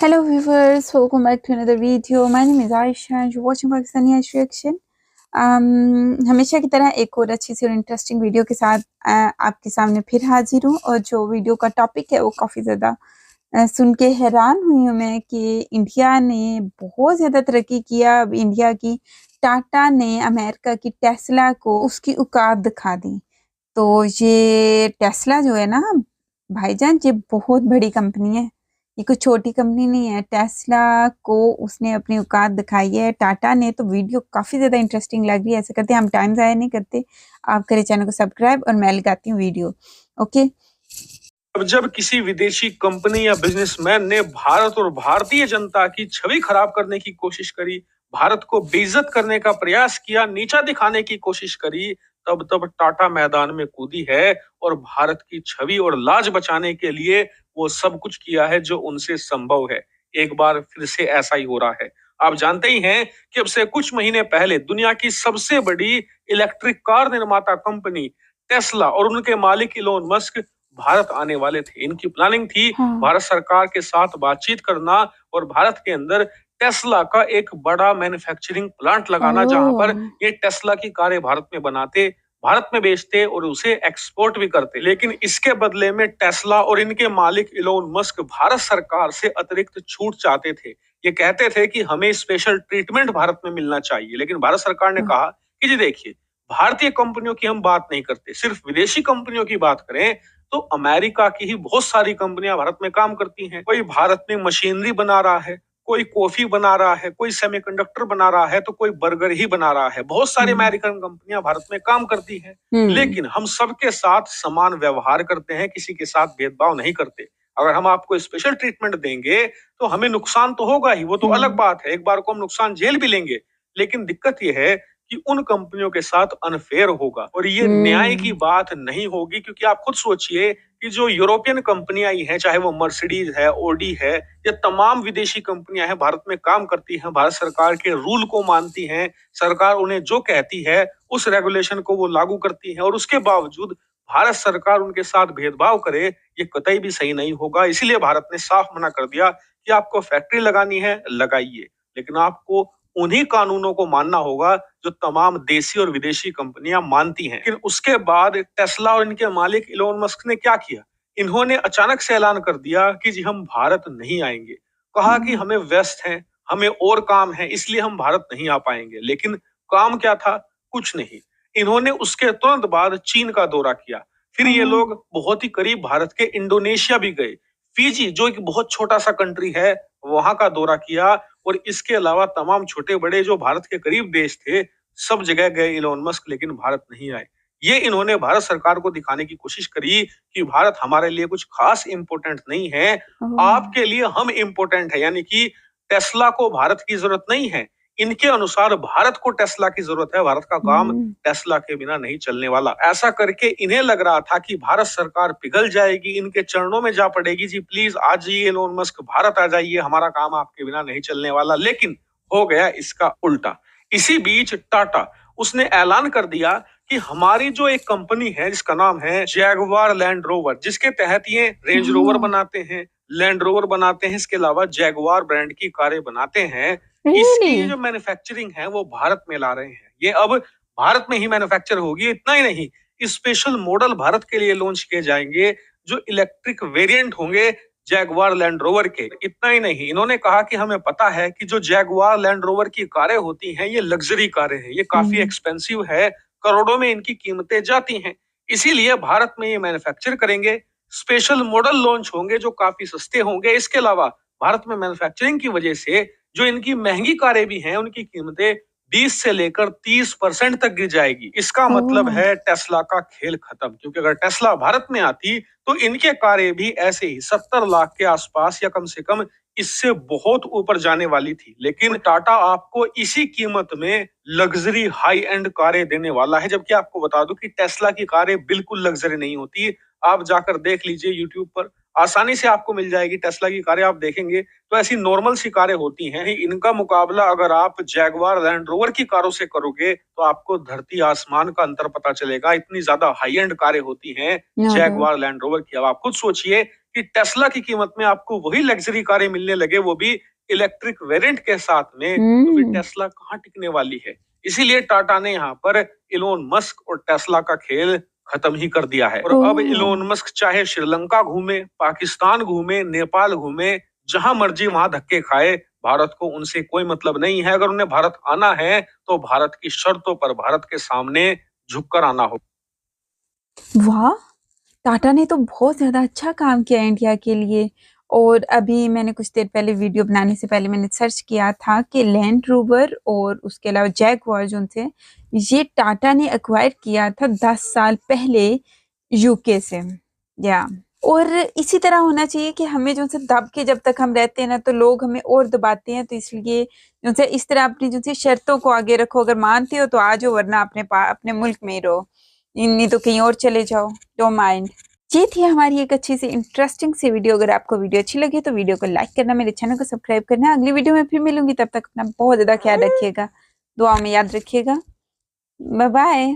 Hello viewers, welcome back to another video. My name is Aisha and you're watching Pakistani Aisha Reaction. हमेशा की तरह एक और अच्छी सी और इंटरेस्टिंग वीडियो के साथ आपके सामने फिर हाजिर हूँ। और जो वीडियो का टॉपिक है वो काफ़ी ज़्यादा सुन के हैरान हुई हूँ मैं कि इंडिया ने बहुत ज़्यादा तरक्की किया। अब इंडिया की टाटा ने अमेरिका की टेस्ला को उसकी औकात दिखा दी। तो ये टेस्ला जो है ना भाईजान, ये बहुत बड़ी कंपनी है, ये कोई छोटी कंपनी नहीं है। टेस्ला को उसने अपनी औकात दिखाई है टाटा ने। तो वीडियो काफ़ी ज़्यादा इंटरेस्टिंग लग रही है। ऐसे करते हैं, हम टाइम ज़ाया नहीं करते, आप करें चैनल को सब्सक्राइब और मैं लगाती हूँ वीडियो। ओके। अब जब किसी विदेशी कंपनी या बिजनेसमैन ने भारत और भारतीय जनता की छवि खराब करने की कोशिश करी, भारत को बेइज्जत करने का प्रयास किया, नीचा दिखाने की कोशिश करी, तब टाटा मैदान में कूदी है और भारत की छवि और लाज बचाने के लिए वो सब कुछ किया है जो उनसे संभव है। एक बार फिर से ऐसा ही हो रहा है। आप जानते ही हैं कि अब से कुछ महीने पहले दुनिया की सबसे बड़ी इलेक्ट्रिक कार निर्माता कंपनी टेस्ला और उनके मालिक इलोन मस्क भारत आने वाले थे। इनकी प्लानिंग थी भारत सरकार के साथ बातचीत करना और भारत के अंदर टेस्ला का एक बड़ा मैन्युफैक्चरिंग प्लांट लगाना, जहां पर ये टेस्ला की कारें भारत में बनाते, भारत में बेचते और उसे एक्सपोर्ट भी करते। लेकिन इसके बदले में टेस्ला और इनके मालिक इलोन मस्क भारत सरकार से अतिरिक्त छूट चाहते थे। ये कहते थे कि हमें स्पेशल ट्रीटमेंट भारत में मिलना चाहिए। लेकिन भारत सरकार ने कहा कि जी देखिए, भारतीय कंपनियों की हम बात नहीं करते, सिर्फ विदेशी कंपनियों की बात करें तो अमेरिका की ही बहुत सारी कंपनियां भारत में काम करती हैं। कोई भारत में मशीनरी बना रहा है, कोई कॉफी बना रहा है, कोई सेमीकंडक्टर बना रहा है, तो कोई बर्गर ही बना रहा है। बहुत सारी अमेरिकन कंपनियां भारत में काम करती हैं। लेकिन हम सबके साथ समान व्यवहार करते हैं, किसी के साथ भेदभाव नहीं करते। अगर हम आपको स्पेशल ट्रीटमेंट देंगे तो हमें नुकसान तो होगा ही, वो तो अलग बात है, एक बार को हम नुकसान झेल भी लेंगे। लेकिन दिक्कत यह है कि उन कंपनियों के साथ अनफेयर होगा और ये न्याय की बात नहीं होगी। क्योंकि आप खुद सोचिए कि जो यूरोपियन कंपनियां ही हैं, चाहे वो मर्सिडीज है, ओडी है, ये तमाम विदेशी कंपनियां हैं, भारत में काम करती हैं, भारत सरकार के रूल को मानती हैं, सरकार उन्हें जो कहती है उस रेगुलेशन को वो लागू करती है, और उसके बावजूद भारत सरकार उनके साथ भेदभाव करे, ये कतई भी सही नहीं होगा। इसीलिए भारत ने साफ मना कर दिया कि आपको फैक्ट्री लगानी है, लगाइए, लेकिन आपको उन्हीं कानूनों को मानना होगा जो तमाम देसी और विदेशी कंपनियां मानती हैं। लेकिन उसके बाद टेस्ला और इनके मालिक इलोन मस्क ने क्या किया? इन्होंने अचानक से ऐलान कर दिया कि जी हम भारत नहीं आएंगे। कहा कि हमें व्यस्त हैं, हमें और काम है, इसलिए हम भारत नहीं आ पाएंगे। लेकिन काम क्या था? कुछ नहीं। इन्होंने उसके तुरंत बाद चीन का दौरा किया। फिर ये लोग बहुत ही करीब भारत के इंडोनेशिया भी गए। फिजी, जो एक बहुत छोटा सा कंट्री है, वहां का दौरा किया, और इसके अलावा तमाम छोटे बड़े जो भारत के करीब देश थे, सब जगह गए इलोन मस्क, लेकिन भारत नहीं आए। ये इन्होंने भारत सरकार को दिखाने की कोशिश करी कि भारत हमारे लिए कुछ खास इंपोर्टेंट नहीं है, आपके लिए हम इंपोर्टेंट है। यानी कि टेस्ला को भारत की जरूरत नहीं है, इनके अनुसार भारत को टेस्ला की जरूरत है, भारत का काम टेस्ला के बिना नहीं चलने वाला। ऐसा करके इन्हें लग रहा था कि भारत सरकार पिघल जाएगी, इनके चरणों में जा पड़ेगी, जी प्लीज आ जाइए इलोन मस्क, भारत आ जाइए, हमारा काम आपके बिना नहीं चलने वाला। लेकिन हो गया इसका उल्टा। इसी बीच टाटा, उसने ऐलान कर दिया कि हमारी जो एक कंपनी है जिसका नाम है जैगवार लैंड रोवर, जिसके तहत ये रेंज रोवर बनाते हैं, लैंड रोवर बनाते हैं, इसके अलावा जैगवार ब्रांड की कारें बनाते हैं, इसकी जो मैन्युफैक्चरिंग है वो भारत में ला रहे हैं। ये अब भारत में ही मैन्युफैक्चर होगी। इतना ही नहीं, स्पेशल मॉडल भारत के लिए लॉन्च किए जाएंगे जो इलेक्ट्रिक वेरिएंट होंगे जैगवार लैंड रोवर के। इतना ही नहीं, इन्होंने कहा कि हमें पता है कि जो जैगवार लैंड रोवर की कारें होती हैं ये लग्जरी कारें हैं, ये काफी एक्सपेंसिव है, करोड़ों में इनकी कीमतें जाती हैं। इसीलिए भारत में ये मैन्युफैक्चर करेंगे, स्पेशल मॉडल लॉन्च होंगे जो काफी सस्ते होंगे। इसके अलावा भारत में मैन्युफैक्चरिंग की वजह से जो इनकी महंगी कारें भी हैं, उनकी कीमतें 20 से लेकर 30% तक गिर जाएगी। इसका मतलब है टेस्ला का खेल खत्म। क्योंकि अगर टेस्ला भारत में आती तो इनके कारें भी ऐसे ही 70 लाख के आसपास या कम से कम इससे बहुत ऊपर जाने वाली थी। लेकिन टाटा आपको इसी कीमत में लग्जरी हाई एंड कारें देने वाला है। जबकि आपको बता दूं कि टेस्ला की कारें बिल्कुल लग्जरी नहीं होती। आप जाकर देख लीजिए यूट्यूब पर, आसानी से आपको मिल जाएगी टेस्ला की कारें। आप देखेंगे तो ऐसी नॉर्मल सी कारें होती हैं। इनका मुकाबला अगर आप जैगवार लैंड रोवर की कारों से करोगे तो आपको धरती आसमान का अंतर पता चलेगा। इतनी ज्यादा हाई एंड कारें होती हैं जैगवार लैंड रोवर की। अब आप खुद सोचिए कि टेस्ला की कीमत में आपको वही लग्जरी कारें मिलने लगे, वो भी इलेक्ट्रिक वेरिएंट के साथ में, तो फिर टेस्ला कहाँ टिकने वाली है। इसीलिए टाटा ने यहाँ पर इलोन मस्क और टेस्ला का खेल खत्म ही कर दिया है। और अब इलोन मस्क चाहे श्रीलंका घूमे, पाकिस्तान घूमे, नेपाल घूमे, जहां मर्जी वहां धक्के खाए, भारत को उनसे कोई मतलब नहीं है। अगर उन्हें भारत आना है तो भारत की शर्तों पर, भारत के सामने झुककर आना हो। वाह! टाटा ने तो बहुत ज़्यादा अच्छा काम किया इंडिया के लिए। और अभी मैंने कुछ देर पहले वीडियो बनाने से पहले मैंने सर्च किया था कि लैंड रोवर और उसके अलावा जैगुआर जो थे, ये टाटा ने एक्वायर किया था 10 साल पहले यूके से। या और इसी तरह होना चाहिए कि हमें जो से दब के जब तक हम रहते हैं ना, तो लोग हमें और दबाते हैं। तो इसलिए जो से इस तरह अपनी जो से शर्तों को आगे रखो। अगर मानते हो तो आ जाओ, वरना अपने मुल्क में ही रहो, नहीं तो कहीं और चले जाओ, डोंट माइंड। ये थी हमारी एक अच्छी सी इंटरेस्टिंग सी वीडियो। अगर आपको वीडियो अच्छी लगी तो वीडियो को लाइक करना, मेरे चैनल को सब्सक्राइब करना। अगली वीडियो में फिर मिलूंगी, तब तक अपना बहुत ज़्यादा ख्याल रखिएगा, दुआ में याद रखिएगा। Bye bye.